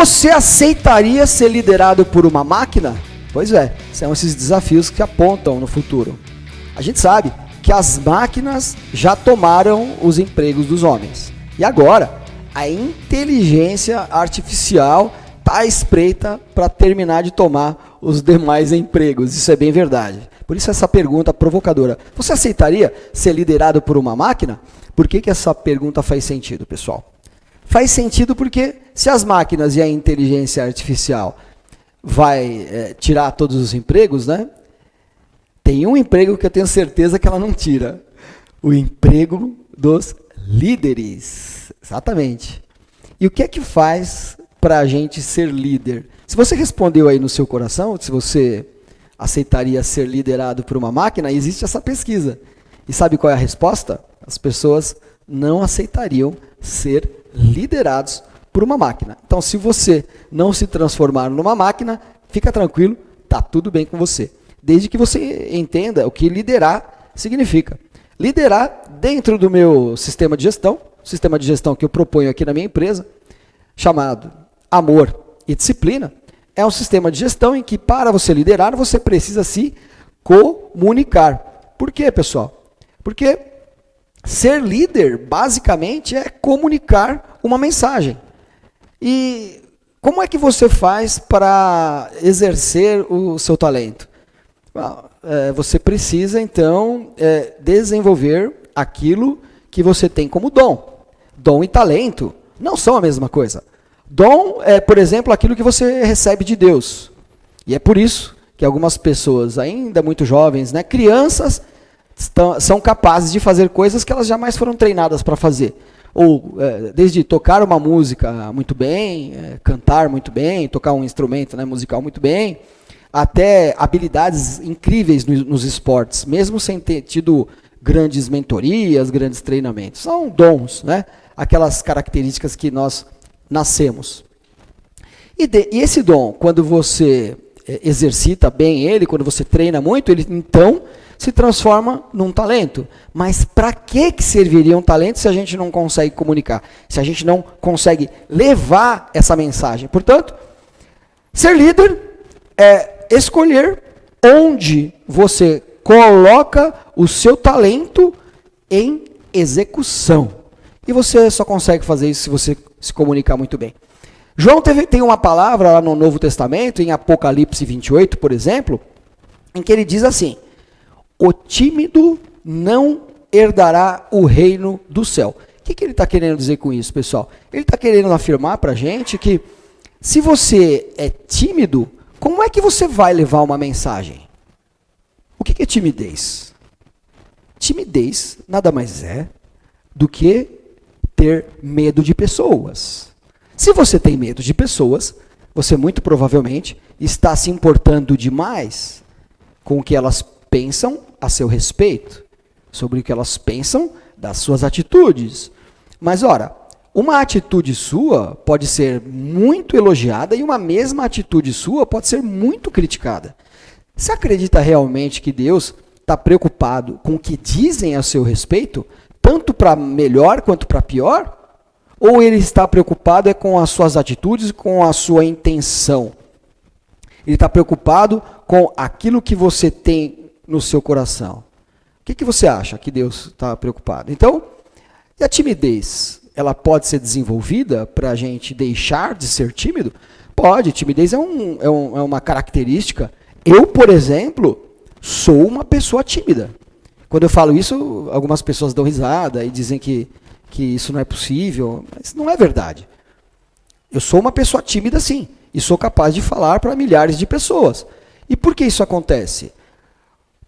Você aceitaria ser liderado por uma máquina? Pois é, são esses desafios que apontam no futuro. A gente sabe que as máquinas já tomaram os empregos dos homens. E agora, a inteligência artificial está à espreita para terminar de tomar os demais empregos. Isso é bem verdade. Por isso essa pergunta provocadora. Você aceitaria ser liderado por uma máquina? Por que essa pergunta faz sentido, pessoal? Faz sentido porque se as máquinas e a inteligência artificial vai tirar todos os empregos, né? Tem um emprego que eu tenho certeza que ela não tira. O emprego dos líderes. Exatamente. E o que é que faz para a gente ser líder? Se você respondeu aí no seu coração, se você aceitaria ser liderado por uma máquina, existe essa pesquisa. E sabe qual é a resposta? As pessoas não aceitariam ser liderados por uma máquina. Então, se você não se transformar numa máquina, fica tranquilo, tá tudo bem com você. Desde que você entenda o que liderar significa. Liderar dentro do meu sistema de gestão que eu proponho aqui na minha empresa, chamado Amor e Disciplina, é um sistema de gestão em que para você liderar, você precisa se comunicar. Por quê, pessoal? Porque ser líder, basicamente, é comunicar uma mensagem. E como é que você faz para exercer o seu talento? Você precisa, então, desenvolver aquilo que você tem como dom. Dom e talento não são a mesma coisa. Dom é, por exemplo, aquilo que você recebe de Deus. E é por isso que algumas pessoas, ainda muito jovens, né, crianças, são capazes de fazer coisas que elas jamais foram treinadas para fazer. Ou desde tocar uma música muito bem, cantar muito bem, tocar um instrumento, né, musical muito bem, até habilidades incríveis nos esportes, mesmo sem ter tido grandes mentorias, grandes treinamentos. São dons, né? Aquelas características que nós nascemos. E esse dom, quando você exercita bem ele, quando você treina muito, ele então se transforma num talento. Mas para que serviria um talento se a gente não consegue comunicar? Se a gente não consegue levar essa mensagem? Portanto, ser líder é escolher onde você coloca o seu talento em execução. E você só consegue fazer isso se você se comunicar muito bem. João tem uma palavra lá no Novo Testamento, em Apocalipse 28, por exemplo, em que ele diz assim: o tímido não herdará o reino do céu. O que ele está querendo dizer com isso, pessoal? Ele está querendo afirmar para a gente que se você é tímido, como é que você vai levar uma mensagem? O que é timidez? Timidez nada mais é do que ter medo de pessoas. Se você tem medo de pessoas, você muito provavelmente está se importando demais com o que elas pensam a seu respeito, sobre o que elas pensam das suas atitudes. Mas, ora, uma atitude sua pode ser muito elogiada e uma mesma atitude sua pode ser muito criticada. Você acredita realmente que Deus está preocupado com o que dizem a seu respeito, tanto para melhor quanto para pior? Ou ele está preocupado com as suas atitudes, com a sua intenção? Ele está preocupado com aquilo que você tem no seu coração. O que você acha que Deus está preocupado? Então, e a timidez? Ela pode ser desenvolvida para a gente deixar de ser tímido? Pode, timidez é uma característica. Eu, por exemplo, sou uma pessoa tímida. Quando eu falo isso, algumas pessoas dão risada e dizem que isso não é possível, mas não é verdade. Eu sou uma pessoa tímida, sim, e sou capaz de falar para milhares de pessoas. E por que isso acontece?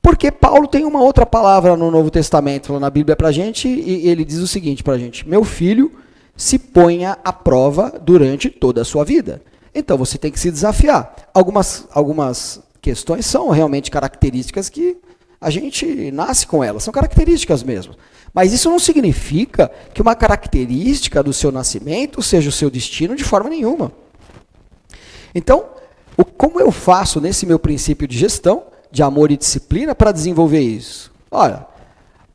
Porque Paulo tem uma outra palavra no Novo Testamento, na Bíblia para a gente, e ele diz o seguinte para a gente: meu filho, se ponha à prova durante toda a sua vida. Então você tem que se desafiar. Algumas questões são realmente características que a gente nasce com elas, são características mesmo. Mas isso não significa que uma característica do seu nascimento seja o seu destino de forma nenhuma. Então, como eu faço nesse meu princípio de gestão, de amor e disciplina, para desenvolver isso? Olha,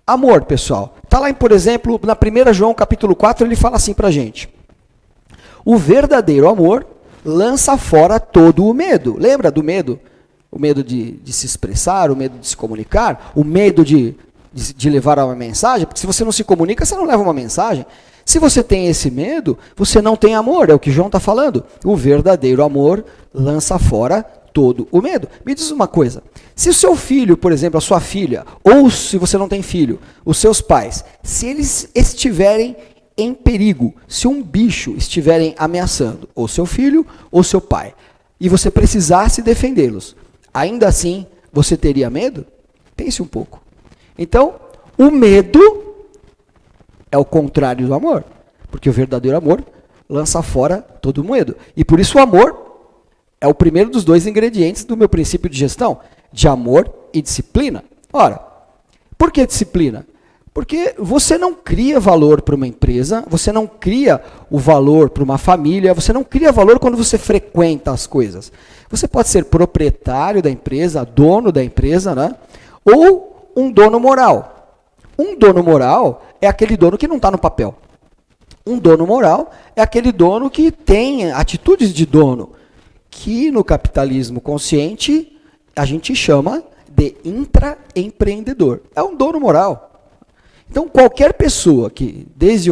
amor, pessoal, está lá, por exemplo, na 1 João capítulo 4, ele fala assim para a gente: o verdadeiro amor lança fora todo o medo. Lembra do medo? O medo de se expressar, o medo de se comunicar, o medo de levar uma mensagem, porque se você não se comunica, você não leva uma mensagem. Se você tem esse medo, você não tem amor, é o que João está falando. O verdadeiro amor lança fora todo o medo. Me diz uma coisa, se o seu filho, por exemplo, a sua filha, ou se você não tem filho, os seus pais, se eles estiverem em perigo, se um bicho estiverem ameaçando ou seu filho ou seu pai, e você precisasse defendê-los, ainda assim você teria medo? Pense um pouco. Então, o medo é o contrário do amor, porque o verdadeiro amor lança fora todo o medo. E por isso o amor é o primeiro dos dois ingredientes do meu princípio de gestão, de amor e disciplina. Ora, por que disciplina? Porque você não cria valor para uma empresa, você não cria o valor para uma família, você não cria valor quando você frequenta as coisas. Você pode ser proprietário da empresa, dono da empresa, né? Ou um dono moral. Um dono moral é aquele dono que não está no papel. Um dono moral é aquele dono que tem atitudes de dono, que no capitalismo consciente a gente chama de intraempreendedor. É um dono moral. Então, qualquer pessoa que, desde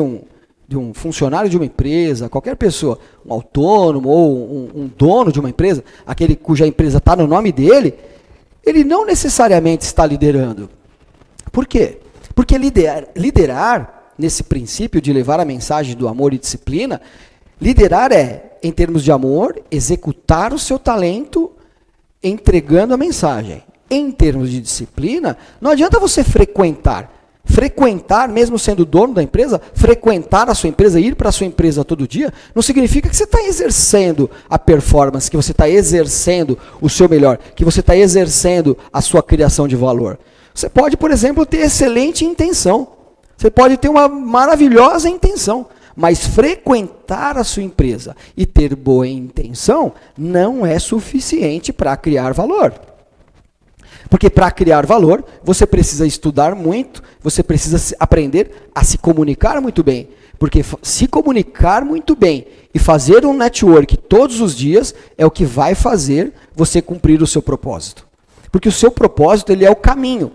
de um funcionário de uma empresa, qualquer pessoa, um autônomo ou um dono de uma empresa, aquele cuja empresa está no nome dele, ele não necessariamente está liderando. Por quê? Porque liderar, nesse princípio de levar a mensagem do amor e disciplina, liderar é, em termos de amor, executar o seu talento entregando a mensagem. Em termos de disciplina, não adianta você frequentar, mesmo sendo dono da empresa, frequentar a sua empresa, ir para a sua empresa todo dia, não significa que você está exercendo a performance, que você está exercendo o seu melhor, que você está exercendo a sua criação de valor. Você pode, por exemplo, ter excelente intenção, você pode ter uma maravilhosa intenção, mas frequentar a sua empresa e ter boa intenção não é suficiente para criar valor. Porque para criar valor, você precisa estudar muito, você precisa aprender a se comunicar muito bem. Porque se comunicar muito bem e fazer um network todos os dias é o que vai fazer você cumprir o seu propósito. Porque o seu propósito ele é o caminho.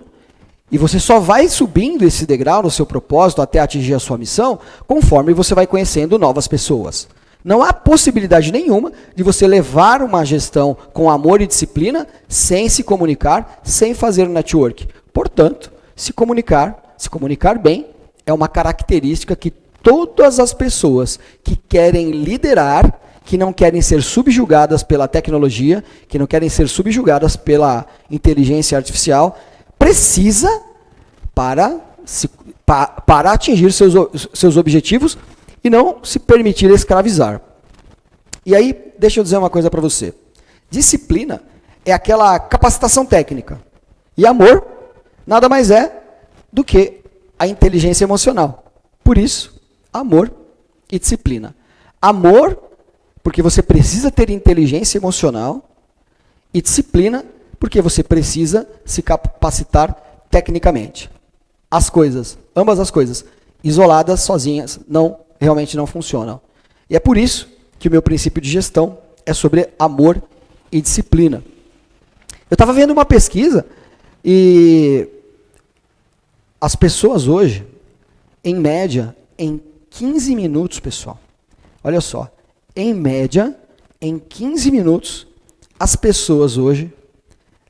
E você só vai subindo esse degrau no seu propósito até atingir a sua missão, conforme você vai conhecendo novas pessoas. Não há possibilidade nenhuma de você levar uma gestão com amor e disciplina sem se comunicar, sem fazer network. Portanto, se comunicar bem é uma característica que todas as pessoas que querem liderar, que não querem ser subjugadas pela tecnologia, que não querem ser subjugadas pela inteligência artificial, precisa para atingir seus objetivos e não se permitir escravizar. E aí, deixa eu dizer uma coisa para você. Disciplina é aquela capacitação técnica. E amor nada mais é do que a inteligência emocional. Por isso, amor e disciplina. Amor, porque você precisa ter inteligência emocional, e disciplina, porque você precisa se capacitar tecnicamente. Ambas as coisas, isoladas, sozinhas, realmente não funcionam. E é por isso que o meu princípio de gestão é sobre amor e disciplina. Eu estava vendo uma pesquisa e as pessoas hoje, em média, em 15 minutos, pessoal, olha só, em média, em 15 minutos, as pessoas hoje,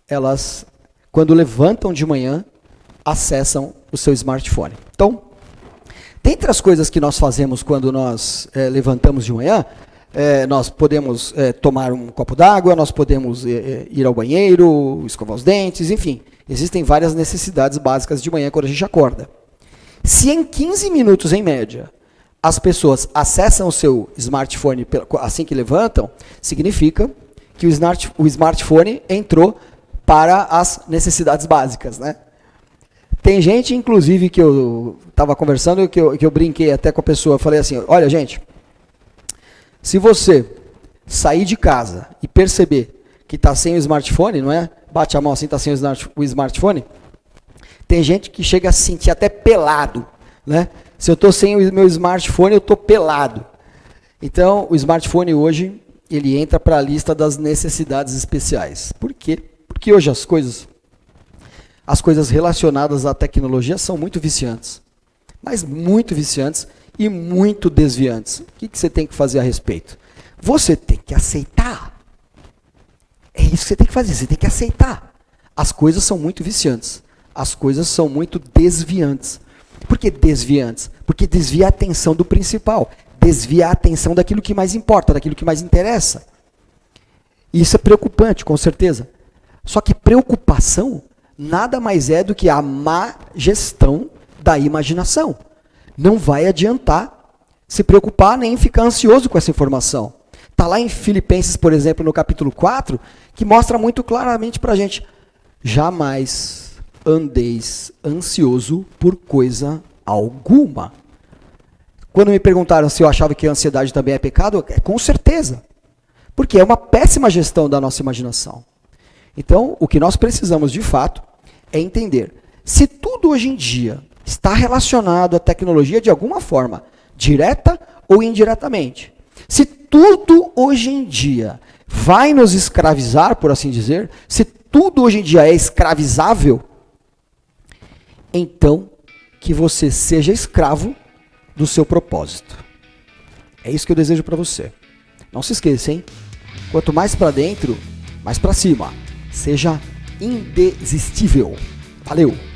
elas, quando levantam de manhã, acessam o seu smartphone. Então, dentre as coisas que nós fazemos quando nós levantamos de manhã, nós podemos tomar um copo d'água, nós podemos ir ao banheiro, escovar os dentes, enfim. Existem várias necessidades básicas de manhã quando a gente acorda. Se em 15 minutos, em média, as pessoas acessam o seu smartphone assim que levantam, significa que o smartphone entrou para as necessidades básicas, né? Tem gente, inclusive, que eu estava conversando, que eu brinquei até com a pessoa, falei assim, olha, gente, se você sair de casa e perceber que está sem o smartphone, não é? Bate a mão assim, está sem o smartphone, tem gente que chega a se sentir até pelado, né? Se eu estou sem o meu smartphone, eu estou pelado. Então, o smartphone hoje, ele entra para a lista das necessidades especiais. Por quê? Porque hoje as coisas relacionadas à tecnologia são muito viciantes. Mas muito viciantes e muito desviantes. O que você tem que fazer a respeito? Você tem que aceitar. É isso que você tem que fazer, você tem que aceitar. As coisas são muito viciantes. As coisas são muito desviantes. Por que desviantes? Porque desvia a atenção do principal. Desvia a atenção daquilo que mais importa, daquilo que mais interessa. E isso é preocupante, com certeza. Só que preocupação nada mais é do que a má gestão da imaginação. Não vai adiantar se preocupar nem ficar ansioso com essa informação. Está lá em Filipenses, por exemplo, no capítulo 4, que mostra muito claramente para a gente: jamais andeis ansioso por coisa alguma. Quando me perguntaram se eu achava que a ansiedade também é pecado, com certeza. Porque é uma péssima gestão da nossa imaginação. Então, o que nós precisamos, de fato, é entender se tudo hoje em dia está relacionado à tecnologia de alguma forma, direta ou indiretamente. Se tudo hoje em dia vai nos escravizar, por assim dizer, se tudo hoje em dia é escravizável, então que você seja escravo do seu propósito. É isso que eu desejo para você. Não se esqueça, hein? Quanto mais para dentro, mais para cima. Seja indesistível. Valeu!